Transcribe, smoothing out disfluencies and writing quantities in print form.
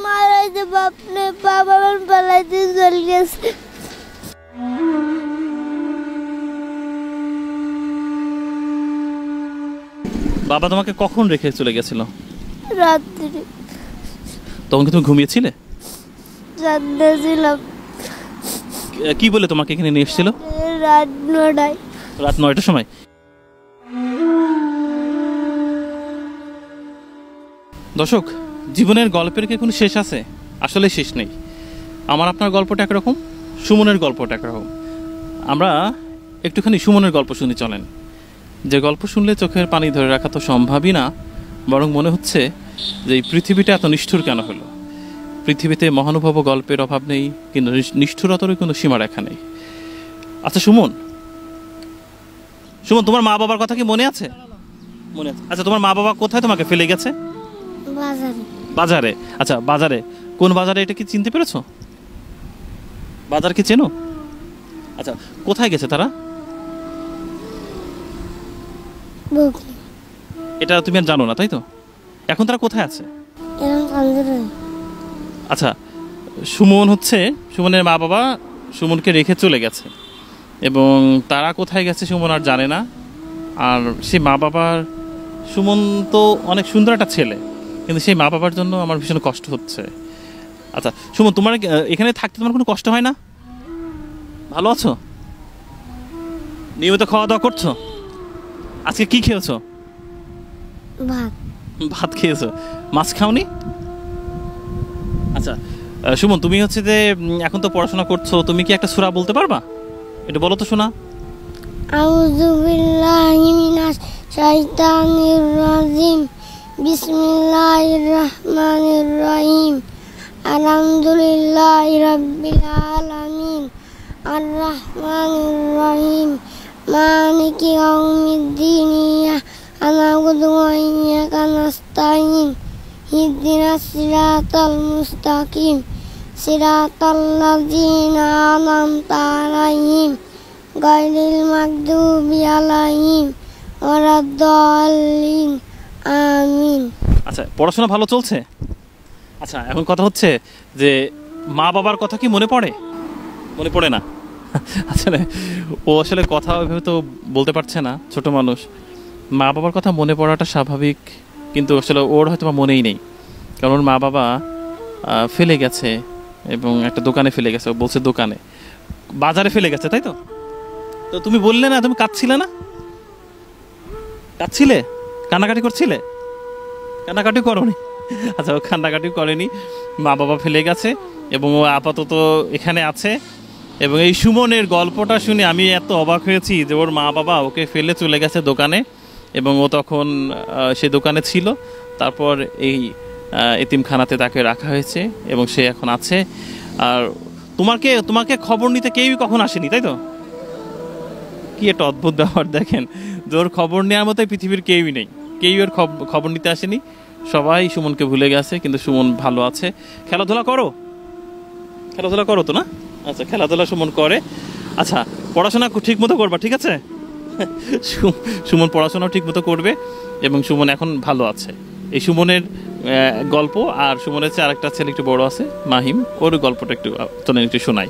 মারাইতে বাপনে বাবা পালাইতে চলে গেছে। বাবা তোমাকে কখন রেখে চলে গেছিল? রাত্রি। তখন কি তুমি ঘুমিয়েছিলে? জানতে ছিলাম। কি বলে তোমাকে এখানে নিয়ে এসেছিল? রাত 9টায়। রাত 9টার সময়। দর্শক, জীবনের গল্পের কি কোনো শেষ আছে? আসলে শেষ নেই। আমার আপনার গল্পটা একরকম, সুমনের গল্পটা একরকম। আমরা একটুখানি সুমনের গল্প শুনি চলেন। যে গল্প শুনলে চোখের পানি ধরে রাখা তো সম্ভবই না, বরং মনে হচ্ছে যে এই পৃথিবীটা এত নিষ্ঠুর কেন হলো। পৃথিবীতে মহানুভব গল্পের অভাব নেই, কিন্তু নিষ্ঠুরতারও কোনো সীমারেখা নেই। আচ্ছা সুমন, সুমন তোমার মা বাবার কথা কি মনে আছে? মনে আছে। আচ্ছা তোমার মা বাবা কোথায় তোমাকে ফেলে গেছে? বাজারে। বাজারে। আচ্ছা বাজারে, কোন বাজারে এটা কি চিনতে পেরেছো? বাজার কি চেনো? আচ্ছা কোথায় গেছে তারা? এটা তুমি আর জানো না তাই তো? এখন তারা কোথায় আছে? আচ্ছা সুমন হচ্ছে, সুমনের মা বাবা সুমনকে রেখে চলে গেছে এবং তারা কোথায় গেছে সুমন আর জানে না। আর সেই মা বাবার, সুমন তো অনেক সুন্দর একটা ছেলে, কিন্তু সেই মা বাবার জন্য আমার ভীষণ কষ্ট হচ্ছে। আচ্ছা সুমন, তোমার এখানে থাকতে তোমার কোনো কষ্ট হয় না? ভালো আছো? নিয়মিত খাওয়া দাওয়া করছো? আজকে কি খেয়েছো? ভাত। ভাত খেয়েছো, মাছ খাওনি? আচ্ছা সুমন, তুমি হচ্ছে যে এখন তো পড়াশোনা করছো, তুমি কি একটা সূরা বলতে পারবা? এটা বলো তো শোনা। আউযু বিল্লাহি মিনাশ শাইতানির রাজিম। বিসমিল্লাহির রহমানির রহিম। আলহামদুলিল্লাহি রাব্বিল আলামিন। আর রহমানির রহিম। মালিকি ইয়াউমিদ্দিন। ইয়্যাকা না'বুদু ওয়া ইয়্যাকা নাস্তাঈন। ইহদিনাস সিরাতাল মুস্তাকিম। সিরাতাল্লাযীনা আন'আমতা আলাইহিম গায়রিল মাগদুবি আলাইহিম ওয়ালাদ-দাল্লিন। আমিন। আচ্ছা পড়াশোনা ভালো চলছে? আচ্ছা এখন কথা হচ্ছে যে মা বাবার কথা কি মনে পড়ে? মনে পড়ে না? আসলে ও আসলে কথা ওইভাবে তো বলতে পারছে না, ছোট মানুষ। মা বাবার কথা মনে পড়াটা স্বাভাবিক, কিন্তু আসলে ওর হয়তো বা মনেই নেই, কারণ ওর মা বাবা ফেলে গেছে এবং একটা দোকানে ফেলে গেছে। ও বলছে দোকানে, বাজারে ফেলে গেছে তাই তো? তো তুমি বললে না তুমি কাঁদছিলে না? কাঁদছিলে, কান্নাকাটি করছিলে? কান্নাকাটি করোনি? আচ্ছা ও কান্নাকাটি করেনি, মা বাবা ফেলে গেছে এবং ও আপাতত এখানে আছে। এবং এই সুমনের গল্পটা শুনে আমি এত অবাক হয়েছি যে ওর মা বাবা ওকে ফেলে চলে গেছে দোকানে এবং ও তখন সে দোকানে ছিল। তারপর এই এতিমখানাতে তাকে রাখা হয়েছে এবং সে এখন আছে। আর তোমাকে খবর নিতে কেউই কখন আসেনি তাই তো? কি একটা অদ্ভুত ব্যাপার দেখেন, যে ওর খবর নেওয়ার মতো পৃথিবীর কেউই নেই, কেউই ওর খবর নিতে আসেনি। সবাই সুমনকে ভুলে গেছে, কিন্তু সুমন ভালো আছে। খেলাধুলা করো? খেলাধুলা করো তো না? আচ্ছা খেলাধুলা সুমন করে। আচ্ছা পড়াশোনা ঠিক মতো করবা, ঠিক আছে? সুমন পড়াশোনাও ঠিক মতো করবে এবং সুমন এখন ভালো আছে। এই সুমনের গল্প, আর সুমনের চেয়ে আরেকটা ছেলে একটু বড় আছে মাহিম, ওর গল্পটা একটু শোনাই।